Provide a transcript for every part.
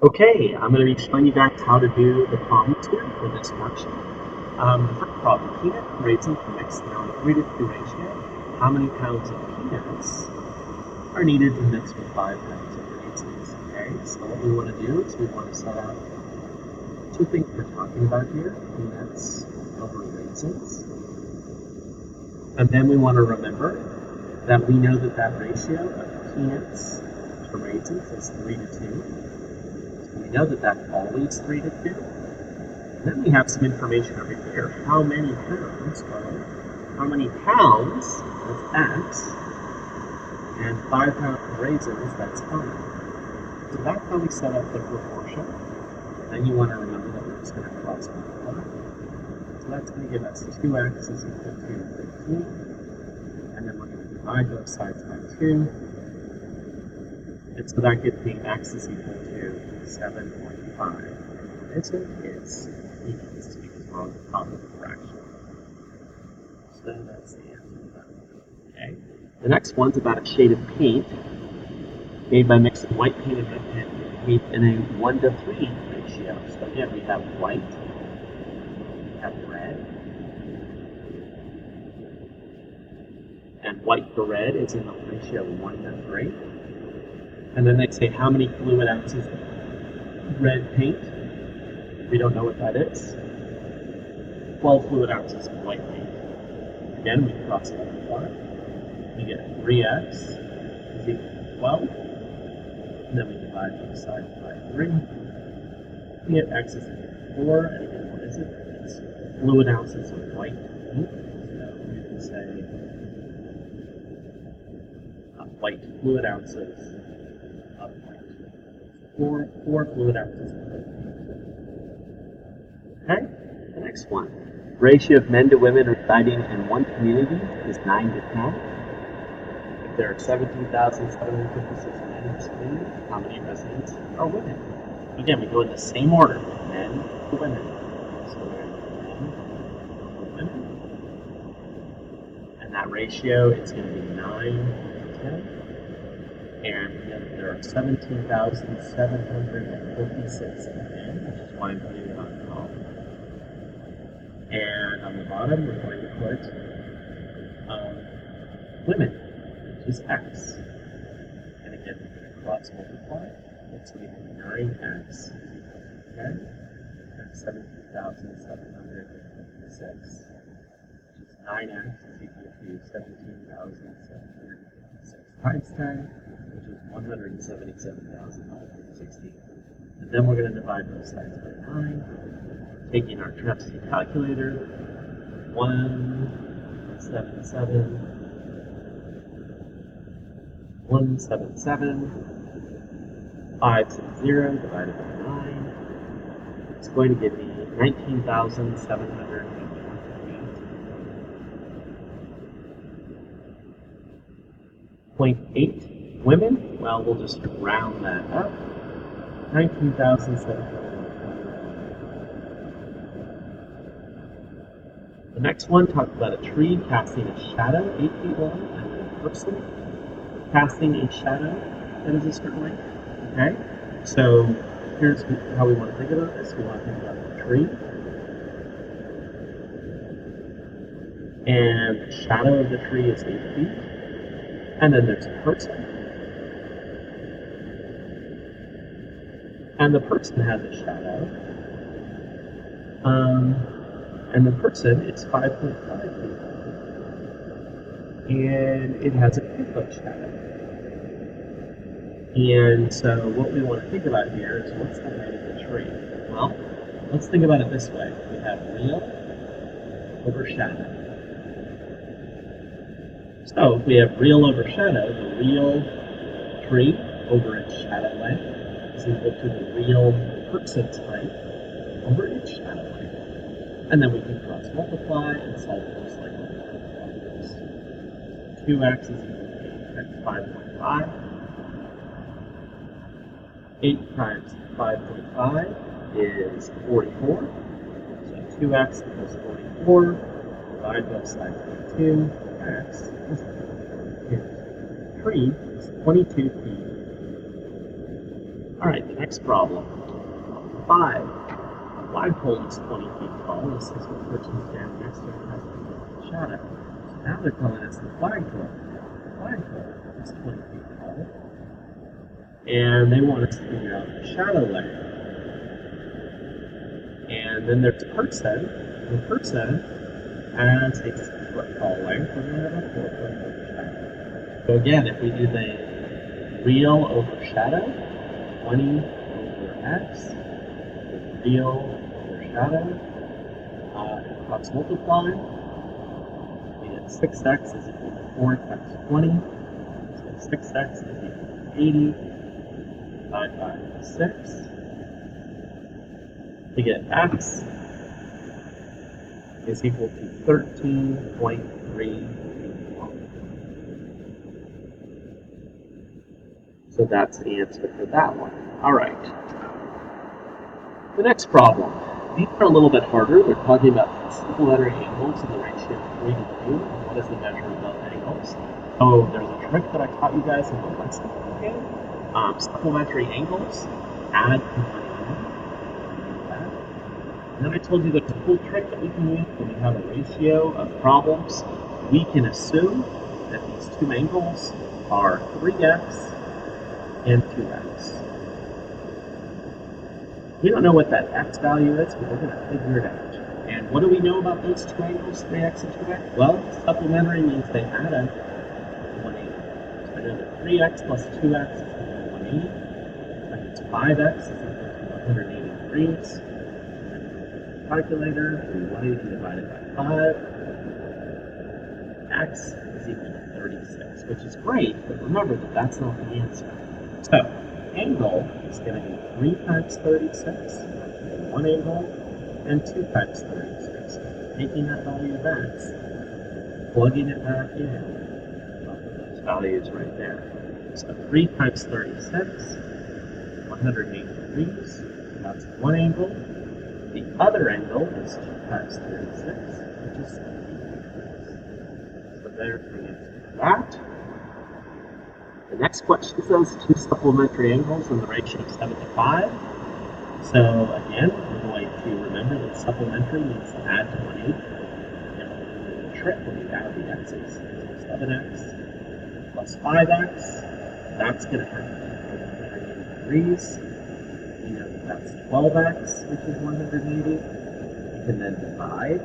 Okay, I'm going to be showing you guys how to do the problems here for this worksheet. The first problem, peanut raisins mixed in a 3 to 2 ratio. How many pounds of peanuts are needed to mix with 5 pounds of raisins? Okay, so what we want to do is we want to set out two things we're talking about here, peanuts over raisins. And then we want to remember that we know that ratio of peanuts to raisins is 3 to 2. So we know that that's always 3 to 2. And then we have some information over here. How many pounds? Well, how many pounds is X, and 5 pounds of raisins, that's 5. So that's how we set up the proportion. Then you want to remember that we're just going to cross multiply. So that's going to give us 2x is equal to 15. And then we're going to divide both sides by 2. And so that gives me x is equal to 7.5. And this is equals because we're on the top of the fraction. So that's the answer to that one. Okay. The next one's about a shade of paint made by mixing white paint and red paint in a 1 to 3 ratio. So again, we have white, we have red, and white to red is in the ratio of 1 to 3. And then they say how many fluid ounces of red paint. We don't know what that is. 12 fluid ounces of white paint. Again, we cross multiply. We get 3x is equal to 12. And then we divide both sides by 3. We get x is equal to 4. And again, what is it? It's fluid ounces of white paint. So we can say white fluid ounces of white. 4 fluid ounces of white paint. Okay, the next one. Ratio of men to women residing in one community is 9 to 10. If there are 17,756 men in this community, how many residents are women? Again, we go in the same order, men to women. So there's men to women. And that ratio is going to be 9 to 10. And there are 17,756 men, which is why I'm putting it on top. And on the bottom, we're going to put women, which is x. And again, we're going to cross multiply. So we have 9x, okay? That's 17,756, which is 9x is equal to 17,756 times 10, which is 177,560. And then we're going to divide both sides by 9. Taking our trusty calculator, 177,560 divided by 9. It's going to give me 19,728.8 women. Well, we'll just round that up. 19,728. The next one talks about a tree casting a shadow 8 feet long and a person casting a shadow that is a certain length. Okay? So here's how we want to think about this. We want to think about the tree. And the shadow of the tree is 8 feet. And then there's a person. And the person has a shadow. And the person is 5.5 feet long. And it has a 2-foot shadow. And so what we want to think about here is what's the height of the tree? Well, let's think about it this way. We have real over shadow. So if we have real over shadow, the real tree over its shadow length is equal to the real person's height over its shadow length. And then we can cross multiply and solve it just like that. 2x is equal to 5.5. 8 times 5.5 is 44. So 2x equals 44. Divide both sides by 2. X is equal to 2. The tree is 22 feet All right, the next problem. 5. A flagpole is 20 feet tall. This is what person standing next to it has a shadow. So now they're telling us the flagpole is 20 feet tall. And they want us to figure out the shadow length. And then there's a person. The person has a 6-foot tall length, and they have a 4-foot shadow. So again, if we do the real over shadow, 20 over x, the real over shadow, cross multiply, we get 6x is equal to 4 times 20, so 6x is equal to 80, divided by 6. We get x is equal to 13.3 feet long. So that's the answer for that one. All right. The next problem. These are a little bit harder. They're talking about supplementary angles in the ratio of 3 to 2. What is the measure of those angles? So there's a trick that I taught you guys in the lesson. Okay? Supplementary angles, add to 180. And then I told you there's a cool trick that we can use when we have a ratio of problems. We can assume that these two angles are 3x and 2x. We don't know what that x value is, but we're going to figure it out. And what do we know about those two angles, 3x and 2x? Well, supplementary means they add up to 180. So I know that 3x plus 2x is equal to 180. That means 5x is equal to 180 degrees. Calculator, 180 divided by 5, x is equal to 36, which is great, but remember that that's not the answer. So, angle is going to be 3 times 36, one angle, and 2 times 36. Taking that value of x, plugging it back in, both of those values right there. So 3 times 36, 180 degrees, that's one angle. The other angle is 2 times 36, which is 70 degrees. So there's the answer for that. The next question says 2 supplementary angles in the ratio of 7 to 5. So again, we're going to remember that supplementary means to add to 180. And the trick when we add the x's is 7x plus 5x. That's going to have 180 degrees. We know that that's 12x, which is 180. You can then divide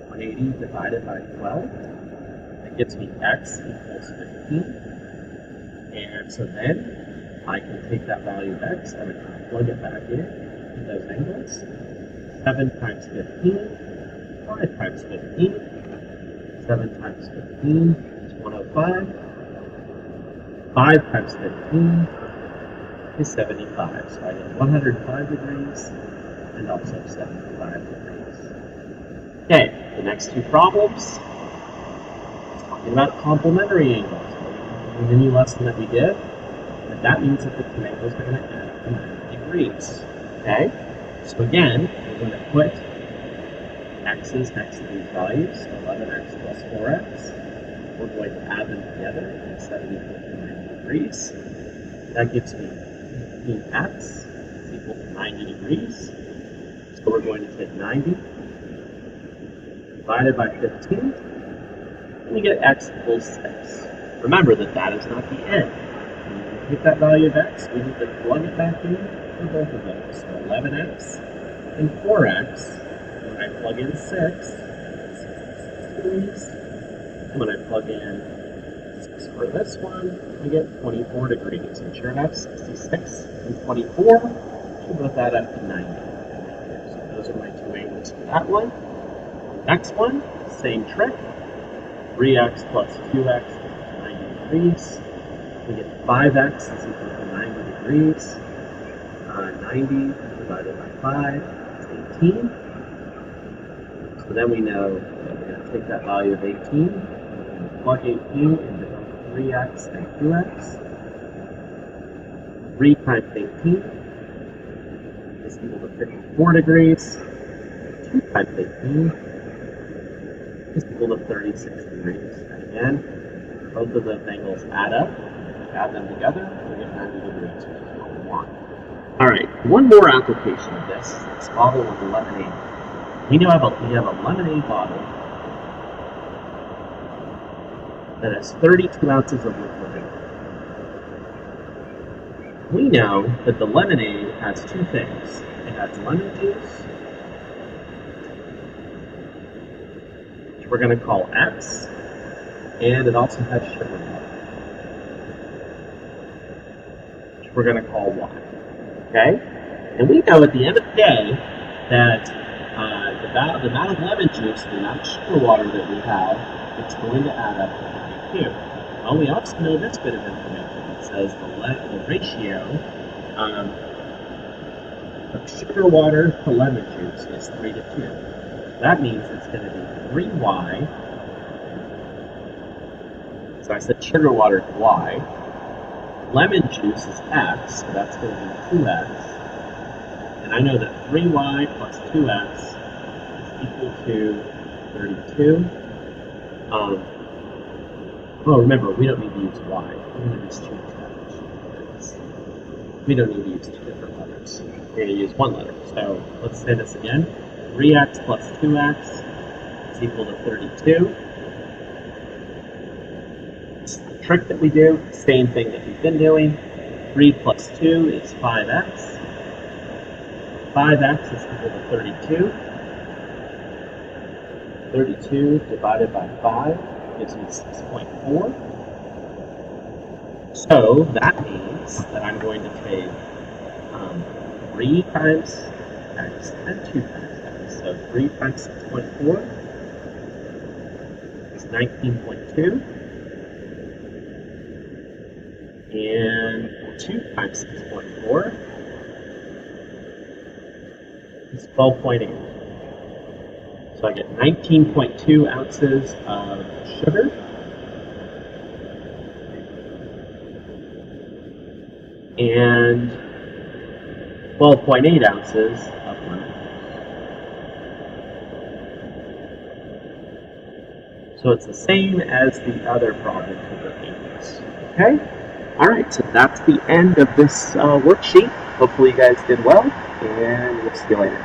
180 divided by 12. That gets me x equals 15. And so then I can take that value of x and I can plug it back in those angles. 7 times 15, 5 times 15. 7 times 15 is 105. 5 times 15 is 75. So I get 105 degrees and also 75 degrees. Okay, the next two problems. It's talking about complementary angles. In any lesson that we did, and that means that the two angles are going to add up to 90 degrees. Okay? So again, we're going to put x's next to these values, 11x plus 4x. We're going to add them together and set it equal to 90 degrees. That gives me 15x is equal to 90 degrees. So we're going to take 90 divided by 15, and we get x equals 6. Remember that that is not the end. When we take that value of x, we need to plug it back in for both of those. So 11x and 4x, when I plug in 6 degrees. And when I plug in 6 for this one, I get 24 degrees. And sure enough, 66 and 24 should both add up to 90. So those are my two angles for that one. Next one, same trick. 3x plus 2x is 90 degrees. We get 5x is equal to 90 degrees. 90 divided by 5 is 18. So then we know that we're going to take that value of 18, and plug 18 into both 3x and 2x. 3 times 18 is equal to 54 degrees. 2 times 18 is equal to 36 degrees. And again, both of those angles add up. Add them together, we get 90 degrees, which is what we wine. All right, one more application of this bottle of lemonade. We have a lemonade bottle that has 32 ounces of liquid in it. We know that the lemonade has two things. It has lemon juice, which we're going to call X, and it also has sugar water, which we're going to call Y. Okay? And we know at the end of the day that the amount of lemon juice, the amount of sugar water that we have, it's going to add up to 32. Well, we also know this bit of information. It says the ratio of sugar water to lemon juice is 3 to 2. That means it's going to be 3Y. So I said sugar water is Y. Lemon juice is X, so that's going to be 2X. And I know that 3Y plus 2X is equal to 32. Well, remember, we don't need to use Y. We're going to just change that. We don't need to use two different letters. We're going to use one letter. So let's say this again. 3X plus 2X is equal to 32. It's the trick that we do, same thing that we've been doing. 3 plus 2 is 5X. 5X is equal to 32. 32 divided by 5 gives me 6.4. So that means that I'm going to take 3 times X and 2 times X. So 3 times 6.4 is 19.2. And 2 times 6.4 is 12.8. So I get 19.2 ounces of sugar and 12.8 ounces of lemon. So it's the same as the other problem for the pages. Okay? Alright, so that's the end of this worksheet. Hopefully you guys did well, and we'll see you later.